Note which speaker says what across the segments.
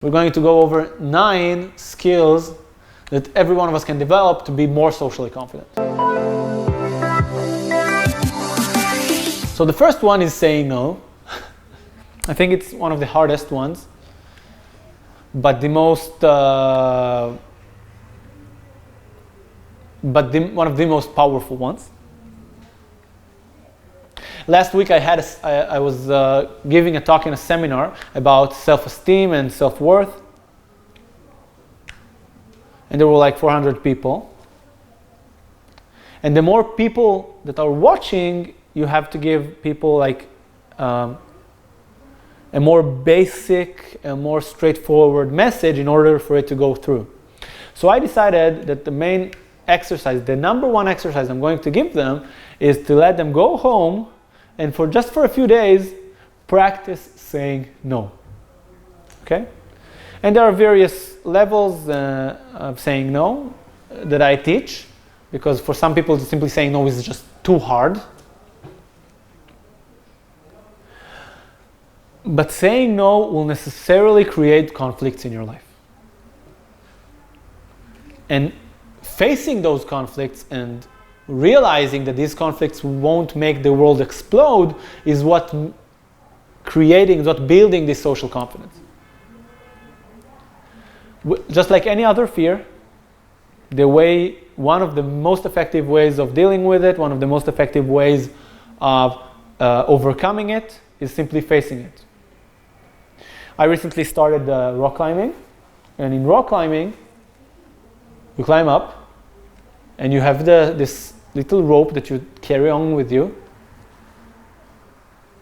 Speaker 1: We're going to go over 9 skills that every one of us can develop to be more socially confident. So the first one is saying no. I think it's one of the hardest ones, but one of the most powerful ones. Last week I was giving a talk in a seminar about self-esteem and self-worth, and there were like 400 people. And the more people that are watching, you have to give people like a more basic, a more straightforward message in order for it to go through. So I decided that the main exercise, the number one exercise I'm going to give them, is to let them go home and just for a few days, practice saying no. Okay? And there are various levels of saying no that I teach, because for some people simply saying no is just too hard. But saying no will necessarily create conflicts in your life. And facing those conflicts and realizing that these conflicts won't make the world explode is what building this social confidence. Just like any other fear, one of the most effective ways of dealing with it, one of the most effective ways of overcoming it is simply facing it. I recently started rock climbing, and in rock climbing, you climb up, and you have this little rope that you carry on with you.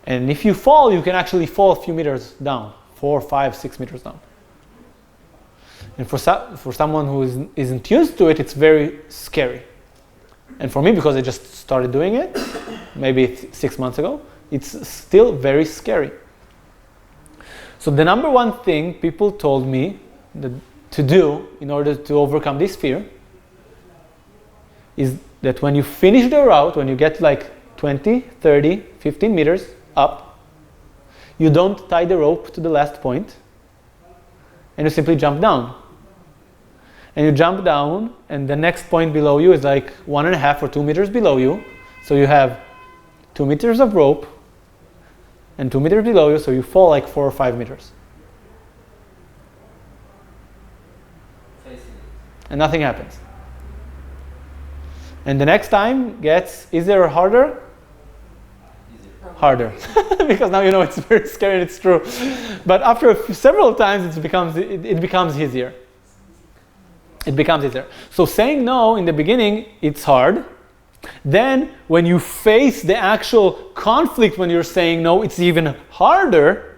Speaker 1: And if you fall, you can actually fall a few meters down, 4, 5, 6 meters down. And for someone who isn't used to it, it's very scary. And for me, because I just started doing it, maybe 6 months ago, it's still very scary. So the number one thing people told me to do in order to overcome this fear is that when you finish the route, when you get like 20, 30, 15 meters up, you don't tie the rope to the last point, and you simply jump down. And you jump down, and the next point below you is like 1.5 or 2 meters below you. So you have 2 meters of rope and 2 meters below you, so you fall like 4 or 5 meters. And nothing happens. And the next time gets easier or harder? Easier. Harder. Because now you know it's very scary and it's true. But after several times it becomes easier. It becomes easier. So saying no in the beginning, it's hard. Then when you face the actual conflict when you're saying no, it's even harder.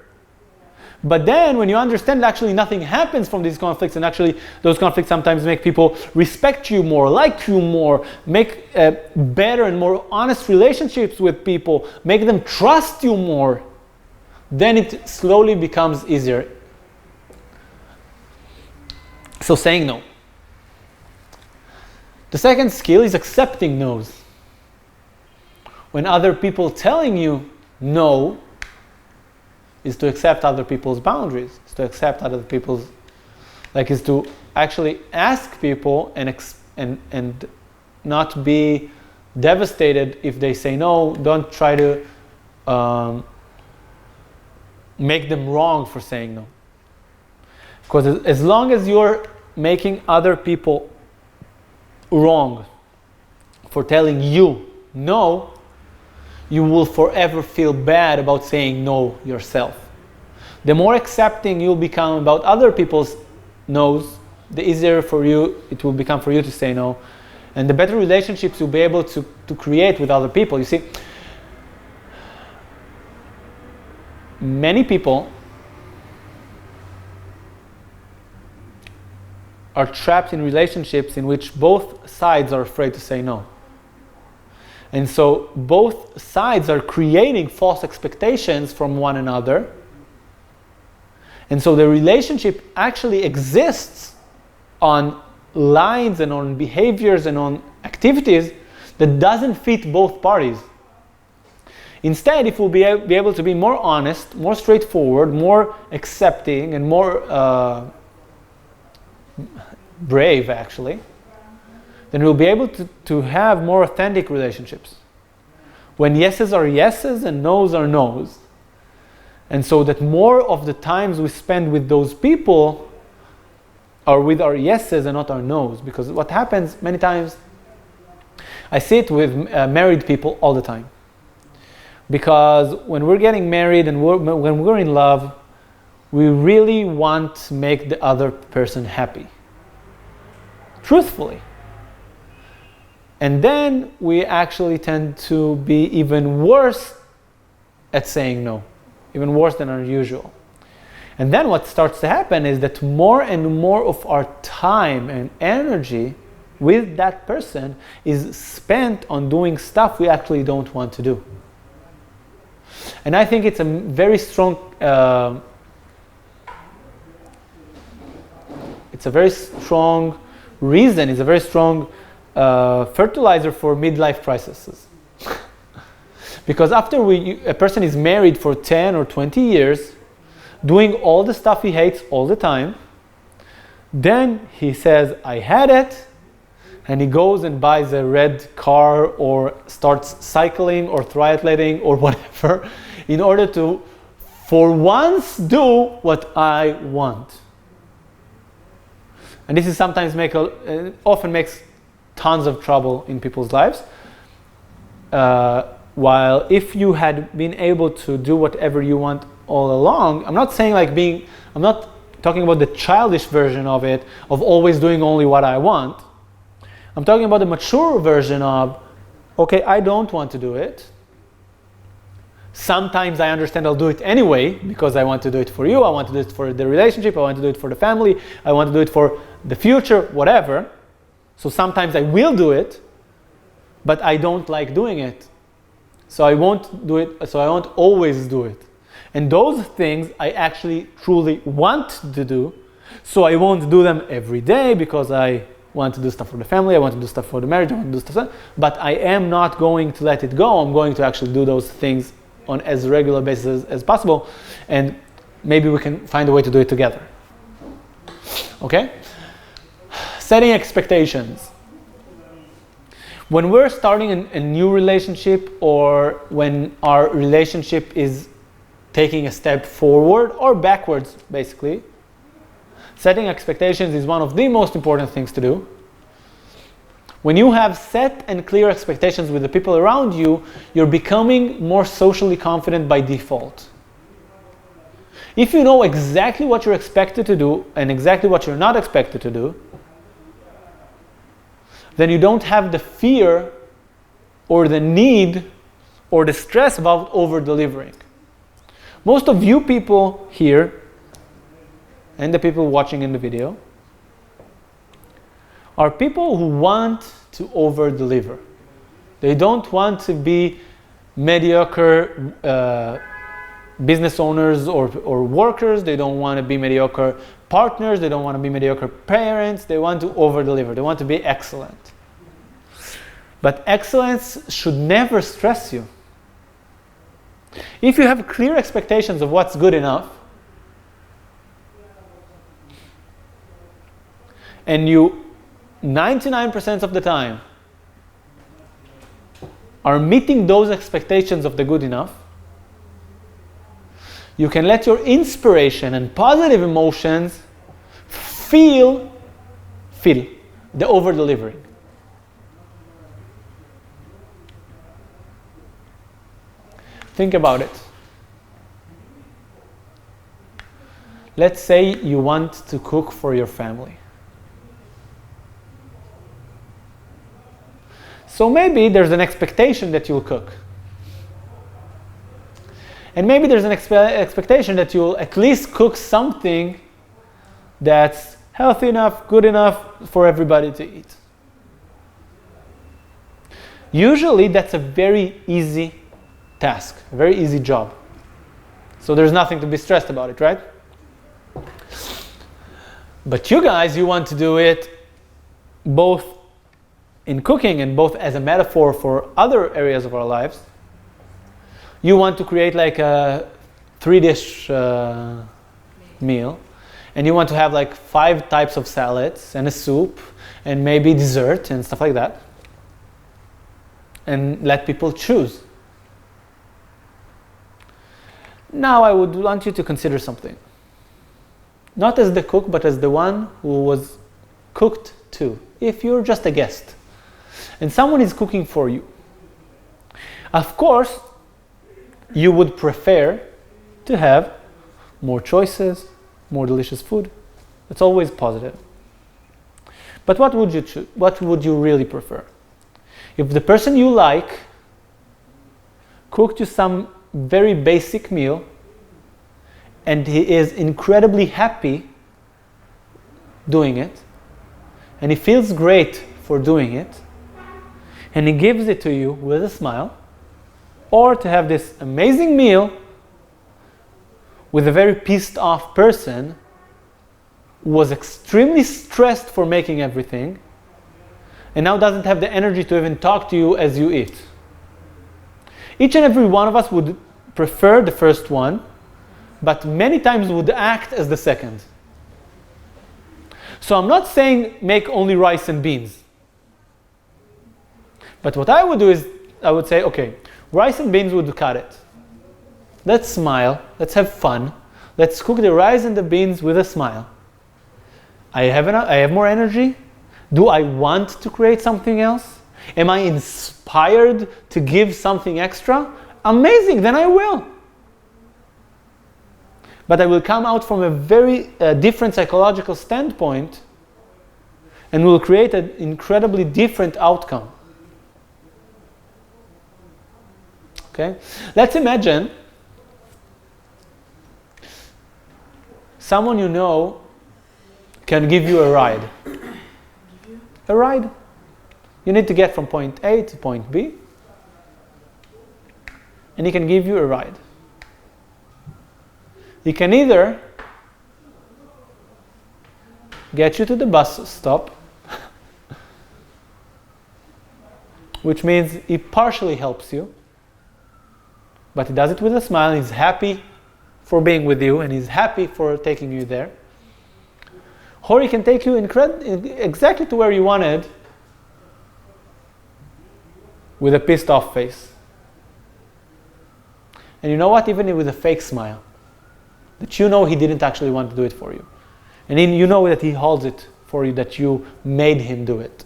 Speaker 1: But then when you understand that actually nothing happens from these conflicts, and actually those conflicts sometimes make people respect you more, like you more, make better and more honest relationships with people, make them trust you more, then it slowly becomes easier. So saying no. The second skill is accepting no's. When other people telling you no, is to accept other people's boundaries, is to accept other people's, is to actually ask people and not be devastated if they say no. Don't try to make them wrong for saying no. Because as long as you're making other people wrong for telling you no, you will forever feel bad about saying no yourself. The more accepting you'll become about other people's no's, the easier it will become for you to say no, and the better relationships you'll be able to create with other people. You see, many people are trapped in relationships in which both sides are afraid to say no. And so both sides are creating false expectations from one another. And so the relationship actually exists on lines and on behaviors and on activities that doesn't fit both parties. Instead, if we'll be able to be more honest, more straightforward, more accepting, and more brave, actually, then we'll be able to have more authentic relationships. When yeses are yeses and noes are noes. And so that more of the times we spend with those people are with our yeses and not our noes. Because what happens many times, I see it with married people all the time. Because when we're getting married and when we're in love, we really want to make the other person happy. Truthfully. And then we actually tend to be even worse at saying no. Even worse than unusual. And then what starts to happen is that more and more of our time and energy with that person is spent on doing stuff we actually don't want to do. And I think it's a very strong reason, it's a very strong fertilizer for midlife crises. Because after a person is married for 10 or 20 years, doing all the stuff he hates all the time, then he says, I had it, and he goes and buys a red car or starts cycling or triathleting or whatever in order to, for once, do what I want. And this is sometimes often makes tons of trouble in people's lives. While if you had been able to do whatever you want all along, I'm not talking about the childish version of it, of always doing only what I want. I'm talking about the mature version of, okay, I don't want to do it. Sometimes I understand I'll do it anyway because I want to do it for you, I want to do it for the relationship, I want to do it for the family, I want to do it for the future, whatever. So sometimes I will do it, but I don't like doing it. So I won't do it, so I won't always do it. And those things I actually truly want to do, so I won't do them every day because I want to do stuff for the family, I want to do stuff for the marriage, I want to do stuff, but I am not going to let it go. I'm going to actually do those things on as regular basis as possible, and maybe we can find a way to do it together. Okay? Setting expectations. When we're starting a new relationship, or when our relationship is taking a step forward or backwards, basically, setting expectations is one of the most important things to do. When you have set and clear expectations with the people around you, you're becoming more socially confident by default. If you know exactly what you're expected to do and exactly what you're not expected to do, then you don't have the fear or the need or the stress about over-delivering. Most of you people here, and the people watching in the video, are people who want to over-deliver. They don't want to be mediocre business owners or workers. They don't want to be mediocre partners. They don't want to be mediocre parents. They want to over-deliver. They want to be excellent. But excellence should never stress you. If you have clear expectations of what's good enough, and you 99% of the time are meeting those expectations of the good enough, you can let your inspiration and positive emotions feel the over-delivering. Think about it. Let's say you want to cook for your family. So maybe there's an expectation that you'll cook. And maybe there's an expectation that you'll at least cook something that's healthy enough, good enough for everybody to eat. Usually that's a very easy task, a very easy job. So there's nothing to be stressed about it, right? But you guys, you want to do it both in cooking and both as a metaphor for other areas of our lives. You want to create like a 3-dish meal, and you want to have like 5 types of salads and a soup and maybe dessert and stuff like that, and let people choose. Now I would want you to consider something. Not as the cook, but as the one who was cooked to. If you're just a guest and someone is cooking for you, of course you would prefer to have more choices, more delicious food. It's always positive. But what would you choose? What would you really prefer? If the person you like cooked you some very basic meal and he is incredibly happy doing it, and he feels great for doing it, and he gives it to you with a smile, or to have this amazing meal with a very pissed off person who was extremely stressed for making everything and now doesn't have the energy to even talk to you as you eat. Each and every one of us would prefer the first one, but many times would act as the second. So I'm not saying make only rice and beans. But what I would do is, I would say, okay, rice and beans would cut it. Let's smile, let's have fun, let's cook the rice and the beans with a smile. I have more energy. Do I want to create something else? Am I inspired to give something extra? Amazing, then I will. But I will come out from a very different psychological standpoint and will create an incredibly different outcome. Okay? Let's imagine someone you know can give you a ride. A ride. You need to get from point A to point B, and he can give you a ride. He can either get you to the bus stop, which means he partially helps you, but he does it with a smile. He's happy for being with you, and he's happy for taking you there. Or he can take you exactly to where you wanted with a pissed off face. And you know what? Even with a fake smile. That you know he didn't actually want to do it for you. And you know that he holds it for you, that you made him do it.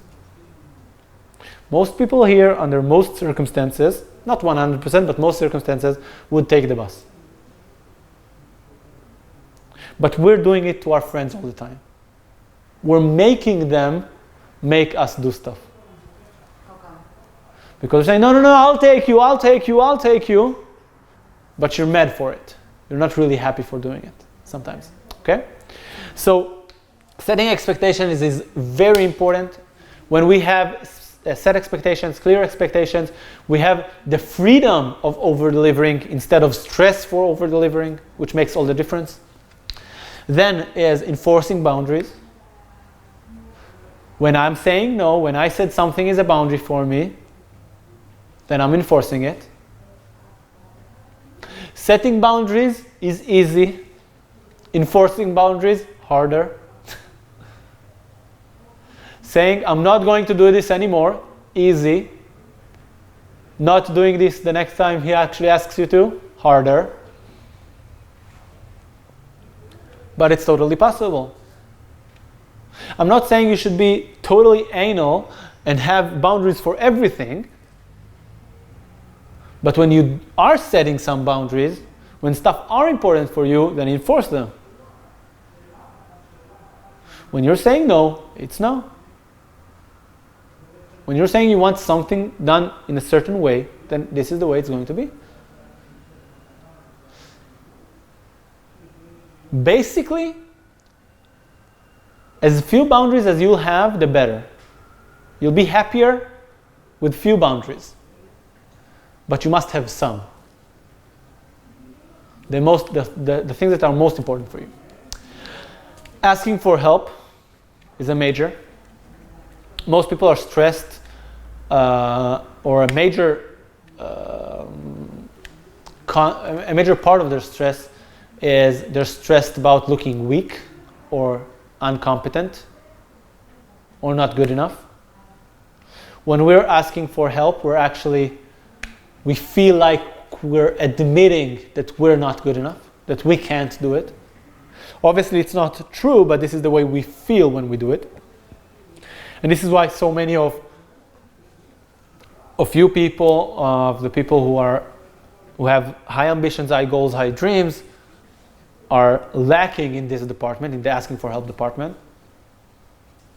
Speaker 1: Most people here, under most circumstances, not 100%, but most circumstances, would take the bus. But we're doing it to our friends all the time. We're making them make us do stuff. Because they say, no, I'll take you. But you're mad for it. You're not really happy for doing it sometimes. Okay? So setting expectations is very important. When we have set expectations, clear expectations, we have the freedom of over-delivering instead of stress for over-delivering, which makes all the difference. Then is enforcing boundaries. When I'm saying no, when I said something is a boundary for me, then I'm enforcing it. Setting boundaries is easy. Enforcing boundaries, harder. Saying, I'm not going to do this anymore, easy. Not doing this the next time he actually asks you to, harder. But it's totally possible. I'm not saying you should be totally anal and have boundaries for everything. But when you are setting some boundaries, when stuff are important for you, then enforce them. When you're saying no, it's no. When you're saying you want something done in a certain way, then this is the way it's going to be. Basically, as few boundaries as you'll have, the better. You'll be happier with few boundaries. But you must have some. The things that are most important for you. Asking for help is a major. Most people are stressed or a major a major part of their stress is they're stressed about looking weak or incompetent or not good enough. When we're asking for help, we feel like we're admitting that we're not good enough, that we can't do it. Obviously, it's not true, but this is the way we feel when we do it. And this is why so many of you people, of the people who have high ambitions, high goals, high dreams, are lacking in this department, in the asking for help department.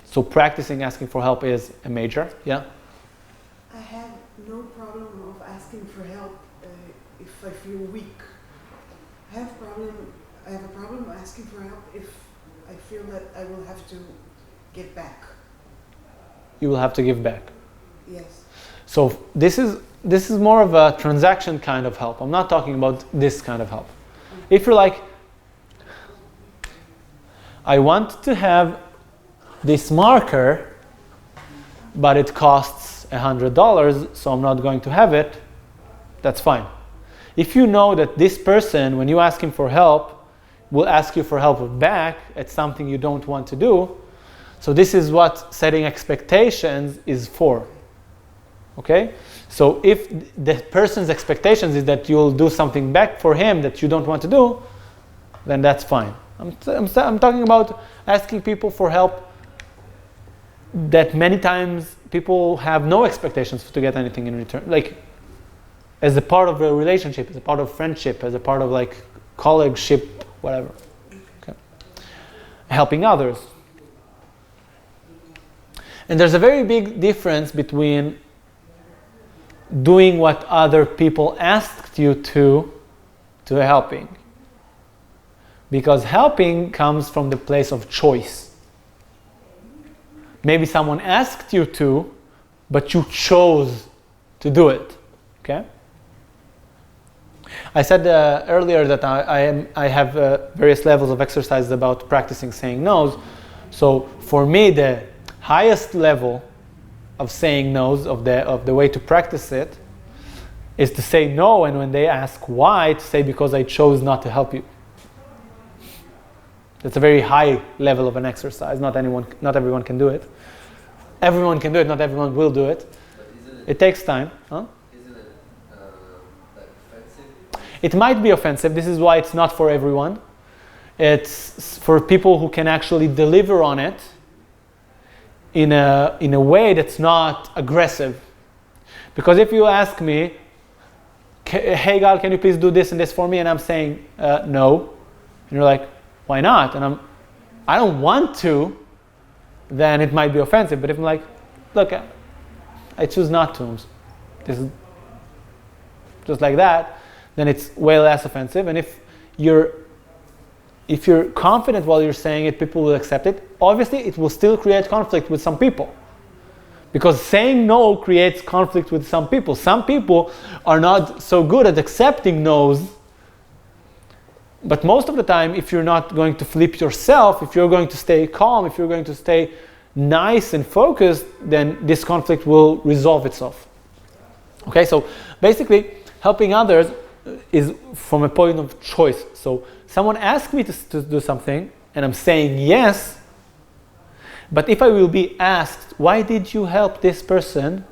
Speaker 1: So practicing asking for help is a major, yeah?
Speaker 2: I have no problem of asking for help if I feel weak. I have a problem asking for help if I feel that I will have to give back.
Speaker 1: You will have to give back.
Speaker 2: Yes.
Speaker 1: So this is more of a transaction kind of help. I'm not talking about this kind of help. If you're like, I want to have this marker, but it costs $100, so I'm not going to have it, that's fine. If you know that this person, when you ask him for help, will ask you for help back at something you don't want to do, so this is what setting expectations is for. Okay? So if the person's expectations is that you'll do something back for him that you don't want to do, then that's fine. I'm talking about asking people for help that many times people have no expectations to get anything in return. Like, as a part of a relationship, as a part of friendship, as a part of like colleagueship, whatever. Okay. Helping others. And there's a very big difference between doing what other people asked you to helping. Because helping comes from the place of choice. Maybe someone asked you to, but you chose to do it. Okay? I said earlier that I have various levels of exercises about practicing saying no's. So for me, the highest level of saying no's, of the way to practice it, is to say no, and when they ask why, to say because I chose not to help you. It's a very high level of an exercise. Not everyone can do it. Everyone can do it. Not everyone will do it. It takes time. Huh?
Speaker 3: Isn't it like offensive?
Speaker 1: It might be offensive. This is why it's not for everyone. It's for people who can actually deliver on it in a way that's not aggressive. Because if you ask me, hey Gal, can you please do this and this for me? And I'm saying no. And you're like, why not? And I don't want to, then it might be offensive. But if I'm like, look, I choose not to. This is just like that, then it's way less offensive. And if you're confident while you're saying it, people will accept it. Obviously, it will still create conflict with some people. Because saying no creates conflict with some people. Some people are not so good at accepting no's. But most of the time, if you're not going to flip yourself, if you're going to stay calm, if you're going to stay nice and focused, then this conflict will resolve itself. Okay, so basically, helping others is from a point of choice. So someone asks me to do something, and I'm saying yes, but if I will be asked, why did you help this person?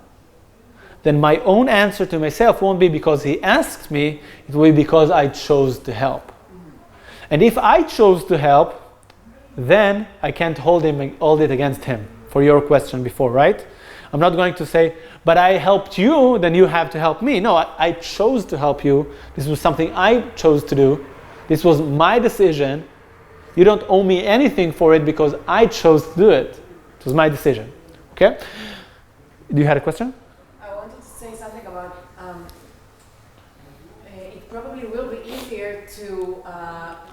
Speaker 1: Then my own answer to myself won't be because he asked me, it will be because I chose to help. And if I chose to help, then I can't hold it against him, for your question before, right? I'm not going to say, but I helped you, then you have to help me. No, I chose to help you. This was something I chose to do. This was my decision. You don't owe me anything for it because I chose to do it. It was my decision. Okay? Do you have a question?
Speaker 4: I wanted to say something about it probably will be easier to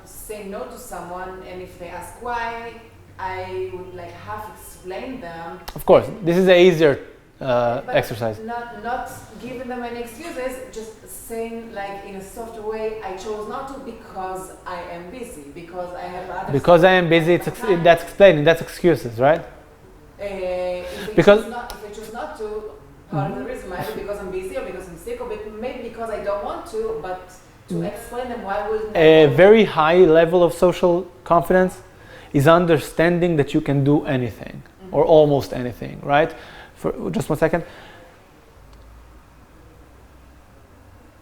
Speaker 4: say no to someone, and if they ask why, I would like half explain them.
Speaker 1: Of course, this is an easier exercise.
Speaker 4: Not giving them any excuses, just saying like in a softer way, I chose not to because I am busy, because I have other
Speaker 1: Because I am busy, that's explaining, that's excuses, right?
Speaker 4: If I choose not to, part of the reason might be because I'm busy or because I'm sick or maybe because I don't want to, but To explain them why would
Speaker 1: A very high level of social confidence is understanding that you can do anything or almost anything, right? For just 1 second.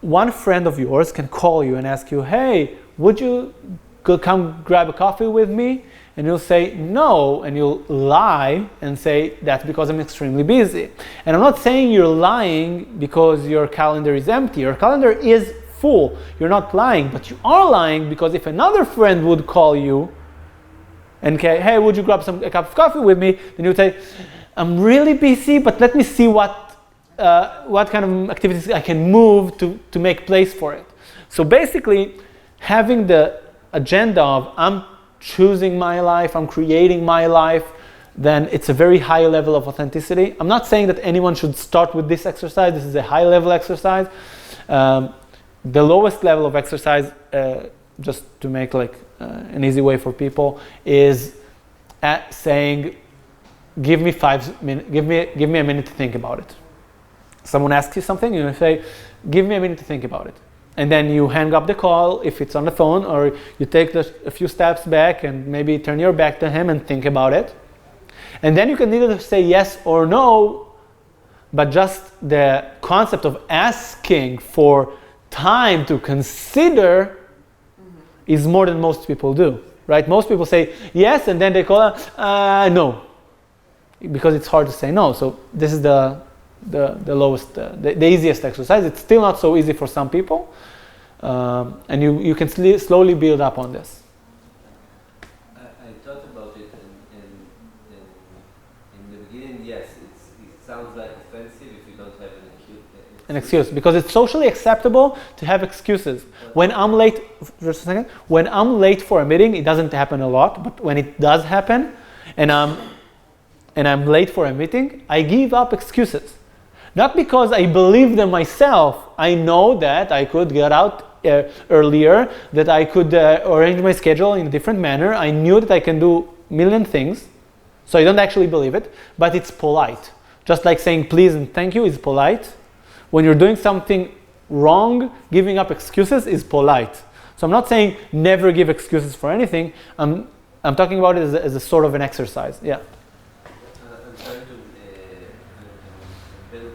Speaker 1: One friend of yours can call you and ask you, hey, would you come grab a coffee with me? And you'll say no, and you'll lie and say that's because I'm extremely busy. And I'm not saying you're lying because your calendar is empty. Your calendar is full. You're not lying, but you are lying because if another friend would call you and say, hey, would you grab a cup of coffee with me? Then you'd say, I'm really busy, but let me see what kind of activities I can move to make place for it. So basically, having the agenda of I'm choosing my life, I'm creating my life, then it's a very high level of authenticity. I'm not saying that anyone should start with this exercise. This is a high level exercise. The lowest level of exercise, just to make an easy way for people, is saying, give me 5 minutes, give me a minute to think about it. Someone asks you something, you say, give me a minute to think about it. And then you hang up the call if it's on the phone, or you take a few steps back and maybe turn your back to him and think about it. And then you can either say yes or no, but just the concept of asking for time to consider is more than most people do, right? Most people say yes, and then they call no, because it's hard to say no. So this is the lowest, the easiest exercise. It's still not so easy for some people, and you can slowly build up on this.
Speaker 3: I thought about it, in the beginning, yes, it sounds like offensive if you don't have
Speaker 1: An excuse, because it's socially acceptable to have excuses. When I'm late, just a second, when I'm late for a meeting, it doesn't happen a lot, but when it does happen, and I'm late for a meeting, I give up excuses. Not because I believe them myself. I know that I could get out earlier, that I could arrange my schedule in a different manner. I knew that I can do a million things, so I don't actually believe it, but it's polite. Just like saying please and thank you is polite. When you're doing something wrong, giving up excuses is polite. So I'm not saying never give excuses for anything. I'm talking about it as a sort of an exercise. Yeah.
Speaker 3: I'm trying to build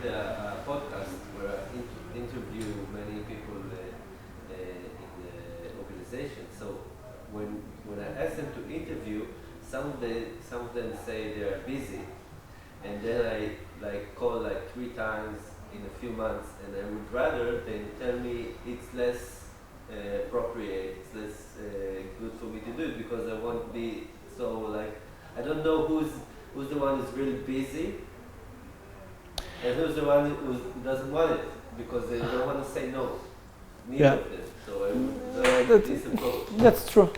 Speaker 3: a podcast where I interview many people in the organization. So when I ask them to interview, some of them say they are busy, and then I call 3 times in a few months, and I would rather they tell me it's less appropriate, it's less good for me to do it, because I won't be so I don't know who's the one who's really busy and who's the one who doesn't want it, because they don't want to say no. Neither of them. So
Speaker 1: that's true.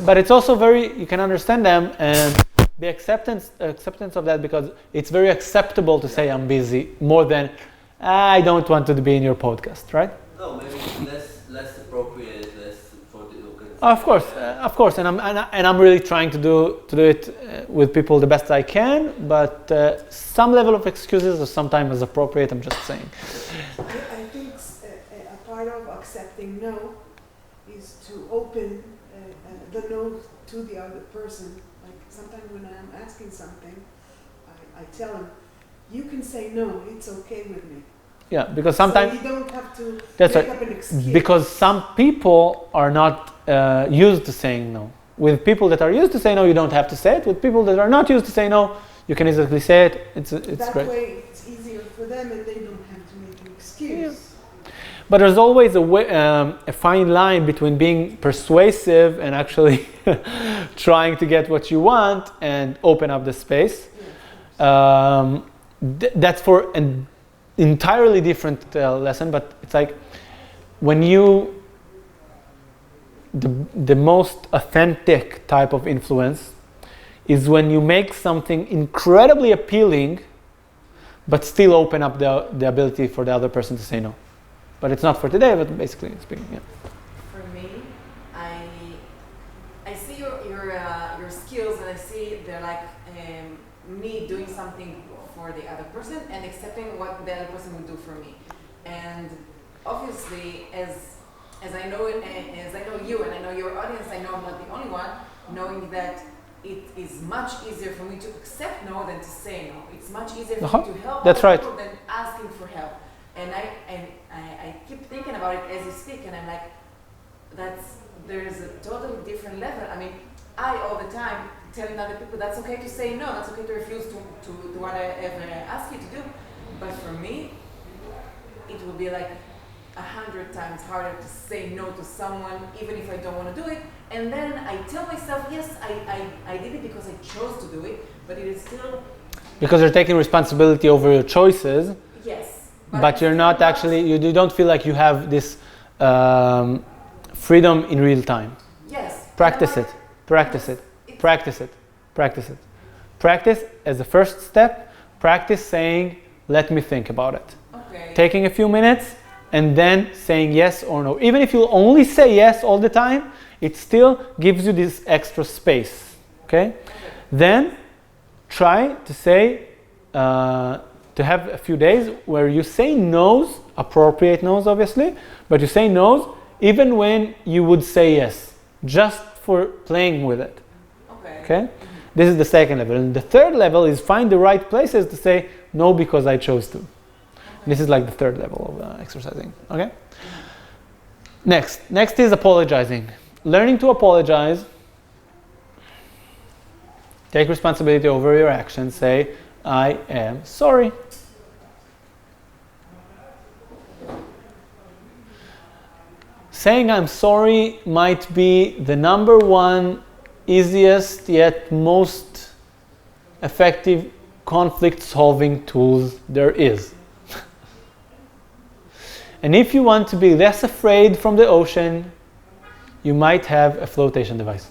Speaker 1: But it's also you can understand them and the acceptance of that, because it's very acceptable to say I'm busy more than I don't want to be in your podcast, right?
Speaker 3: No, maybe less appropriate, less for the organization.
Speaker 1: Of course, and I'm really trying to do it with people the best I can, but some level of excuses are sometimes is appropriate. I'm just saying.
Speaker 2: I think a part of accepting no is to open the no to the other person. Like sometimes when I'm asking something, I tell them, you can say no, it's okay with me.
Speaker 1: Yeah, because sometimes
Speaker 2: so you don't have to
Speaker 1: that's
Speaker 2: make
Speaker 1: right.
Speaker 2: up an excuse.
Speaker 1: Because some people are not used to saying no. With people that are used to say no, you don't have to say it. With people that are not used to say no, you can easily say it. It's
Speaker 2: that
Speaker 1: great.
Speaker 2: way it's easier for them, and they don't have to make an excuse.
Speaker 1: Yeah. But there's always a fine line between being persuasive and actually trying to get what you want and open up the space.
Speaker 2: Yeah.
Speaker 1: That's for an entirely different lesson, but it's like when the most authentic type of influence is when you make something incredibly appealing but still open up the ability for the other person to say no. But it's not for today, but basically speaking, yeah.
Speaker 4: For me, I see your skills, and I see they're me doing something for the other person and accepting what the other person will do for me. And obviously, as I know it, as I know you and I know your audience, I know I'm not the only one, knowing that it is much easier for me to accept no than to say no. It's much easier for me to help
Speaker 1: That's
Speaker 4: other
Speaker 1: right.
Speaker 4: people than asking for help. And I keep thinking about it as you speak, and I'm like, there's a totally different level. I mean, I all the time telling other people that's okay to say no, that's okay to refuse to what I ever ask you to do. But for me, it will be like 100 times harder to say no to someone, even if I don't want to do it. And then I tell myself, yes, I did it because I chose to do it, but it is still...
Speaker 1: Because you're taking responsibility over your choices.
Speaker 4: Yes.
Speaker 1: But you're not actually, you don't feel like you have this freedom in real time.
Speaker 4: Yes.
Speaker 1: Practice it. Practice it. Practice it. Practice it. Practice as a first step. Practice saying, let me think about it.
Speaker 4: Okay.
Speaker 1: Taking a few minutes and then saying yes or no. Even if you only say yes all the time, it still gives you this extra space. Okay? Then try to say, to have a few days where you say no's, appropriate no's obviously, but you say no's even when you would say yes, just for playing with it. Okay? This is the second level. And the third level is find the right places to say no because I chose to. This is like the third level of exercising. Okay? Next is apologizing. Learning to apologize. Take responsibility over your actions. Say, I am sorry. Saying I'm sorry might be the number one easiest yet most effective conflict solving tools there is. And if you want to be less afraid from the ocean, you might have a flotation device.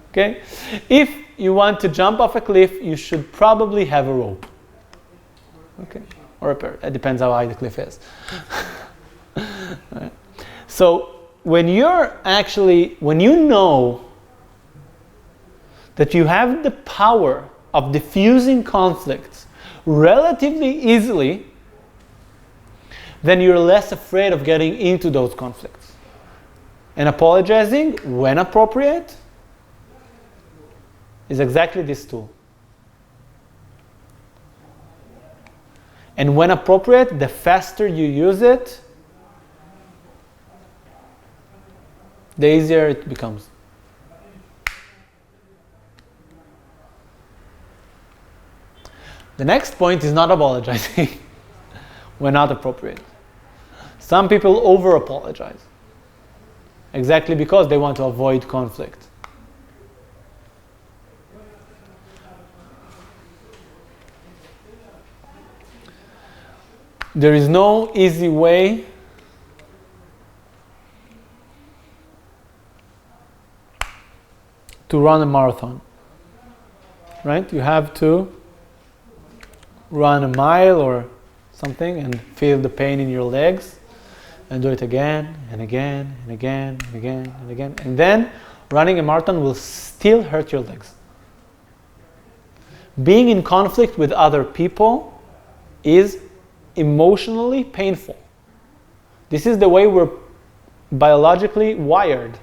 Speaker 1: Okay? If you want to jump off a cliff, you should probably have a rope. Okay? Or a pair. It depends how high the cliff is. Right. So when you know that you have the power of diffusing conflicts relatively easily, then you're less afraid of getting into those conflicts. And apologizing, when appropriate, is exactly this tool. And when appropriate, the faster you use it, the easier it becomes. The next point is not apologizing when not appropriate. Some people over-apologize, exactly because they want to avoid conflict. There is no easy way to run a marathon, right? You have to run a mile or something and feel the pain in your legs and do it again and again and again and again and again. And then running a marathon will still hurt your legs. Being in conflict with other people is emotionally painful. This is the way we're biologically wired.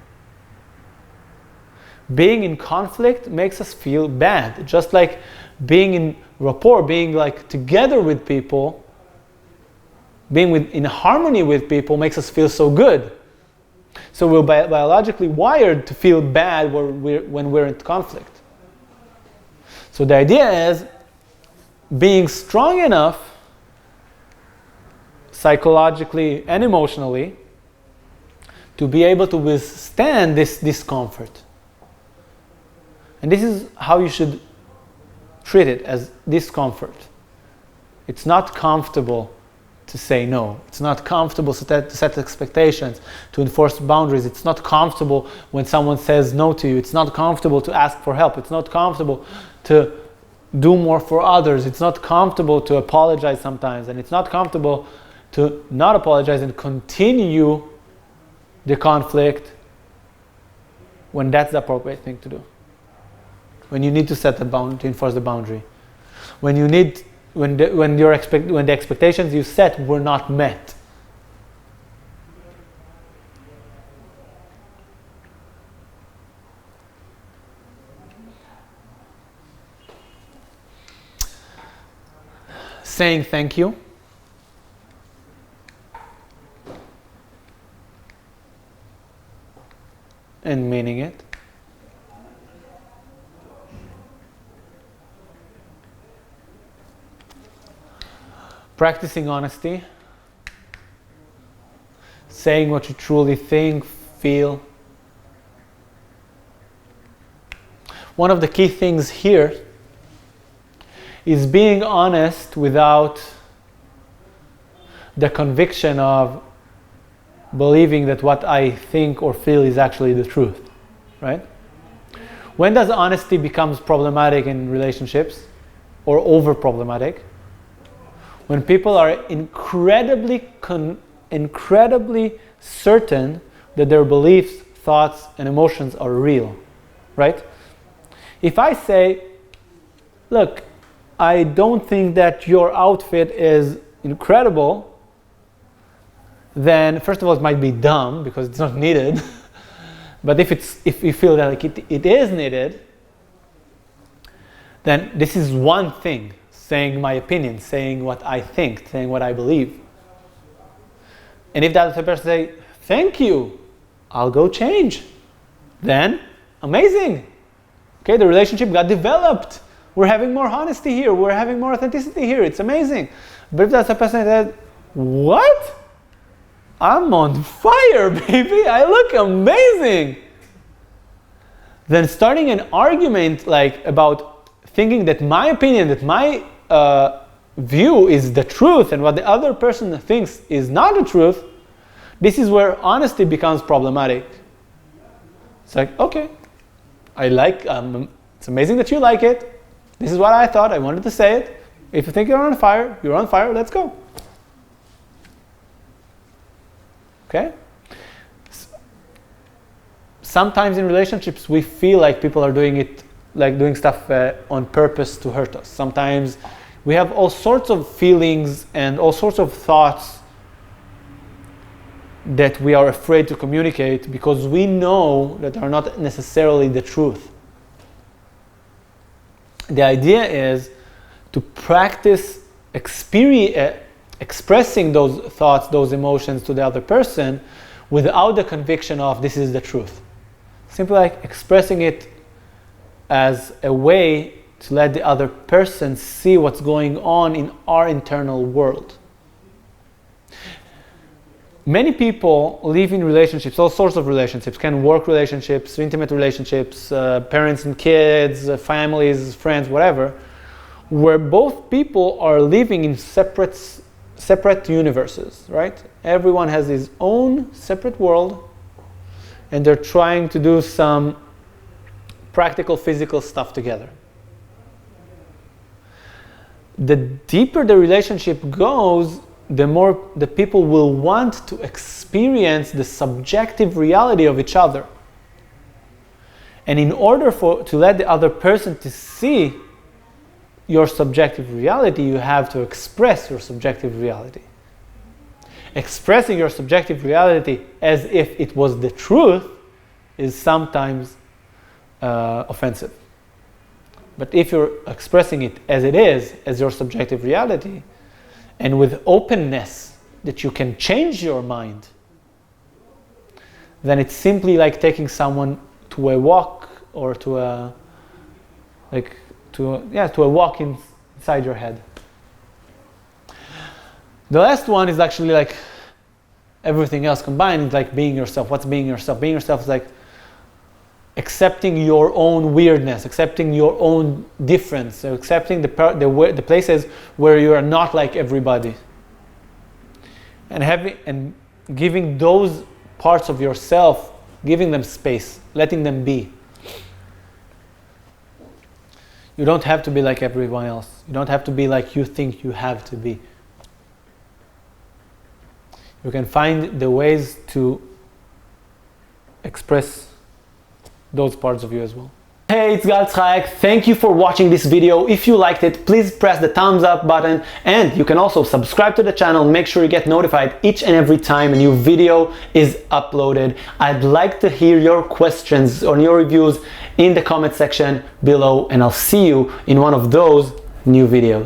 Speaker 1: Being in conflict makes us feel bad. Just like being in rapport, being like together with people, being in harmony with people makes us feel so good. So we're biologically wired to feel bad when we're in conflict. So the idea is being strong enough psychologically and emotionally to be able to withstand this discomfort. And this is how you should treat it, as discomfort. It's not comfortable to say no. It's not comfortable to set expectations, to enforce boundaries. It's not comfortable when someone says no to you. It's not comfortable to ask for help. It's not comfortable to do more for others. It's not comfortable to apologize sometimes. And it's not comfortable to not apologize and continue the conflict when that's the appropriate thing to do. When you need to set the boundary, to enforce the boundary. When the expectations you set were not met. saying thank you, and meaning it. Practicing honesty, saying what you truly think, feel. One of the key things here is being honest without the conviction of believing that what I think or feel is actually the truth, right? When does honesty becomes problematic in relationships or over problematic? When people are incredibly certain that their beliefs, thoughts, and emotions are real, right? If I say, look, I don't think that your outfit is incredible, then first of all, it might be dumb because it's not needed. But if you feel that like it is needed, then this is one thing. Saying my opinion, saying what I think, saying what I believe. And if that other person say, thank you, I'll go change, then amazing. Okay, the relationship got developed. We're having more honesty here. We're having more authenticity here. It's amazing. But if that's a person that said, what? I'm on fire, baby. I look amazing. Then starting an argument like about thinking that my opinion, that my view is the truth and what the other person thinks is not the truth, this is where honesty becomes problematic. It's like, okay, I like, it's amazing that you like it. This is what I thought, I wanted to say it. If you think you're on fire, let's go. Okay? Sometimes in relationships we feel like people are doing stuff on purpose to hurt us. Sometimes we have all sorts of feelings and all sorts of thoughts that we are afraid to communicate because we know that are not necessarily the truth. The idea is to practice expressing those thoughts, those emotions to the other person without the conviction of this is the truth. Simply like expressing it as a way to let the other person see what's going on in our internal world. Many people live in relationships, all sorts of relationships, can work relationships, intimate relationships, parents and kids, families, friends, whatever, where both people are living in separate universes, right? Everyone has his own separate world, and they're trying to do some practical, physical stuff together. The deeper the relationship goes, the more the people will want to experience the subjective reality of each other. And in order to let the other person to see your subjective reality, you have to express your subjective reality. Expressing your subjective reality as if it was the truth is sometimes offensive. But if you're expressing it as it is, as your subjective reality, and with openness that you can change your mind, then it's simply like taking someone to a walk or to a walk inside your head. The last one is actually like everything else combined. It's like being yourself. What's being yourself? Being yourself is like accepting your own weirdness, accepting your own difference, so accepting the places where you are not like everybody, and giving those parts of yourself, giving them space, letting them be. You don't have to be like everyone else. You don't have to be like you think you have to be. You can find the ways to express those parts of you as well. Hey, it's Tzhayek. Thank you for watching this video. If you liked it, please press the thumbs up button, and you can also subscribe to the channel. Make sure you get notified each and every time a new video is uploaded. I'd like to hear your questions or your reviews in the comment section below, and I'll see you in one of those new videos.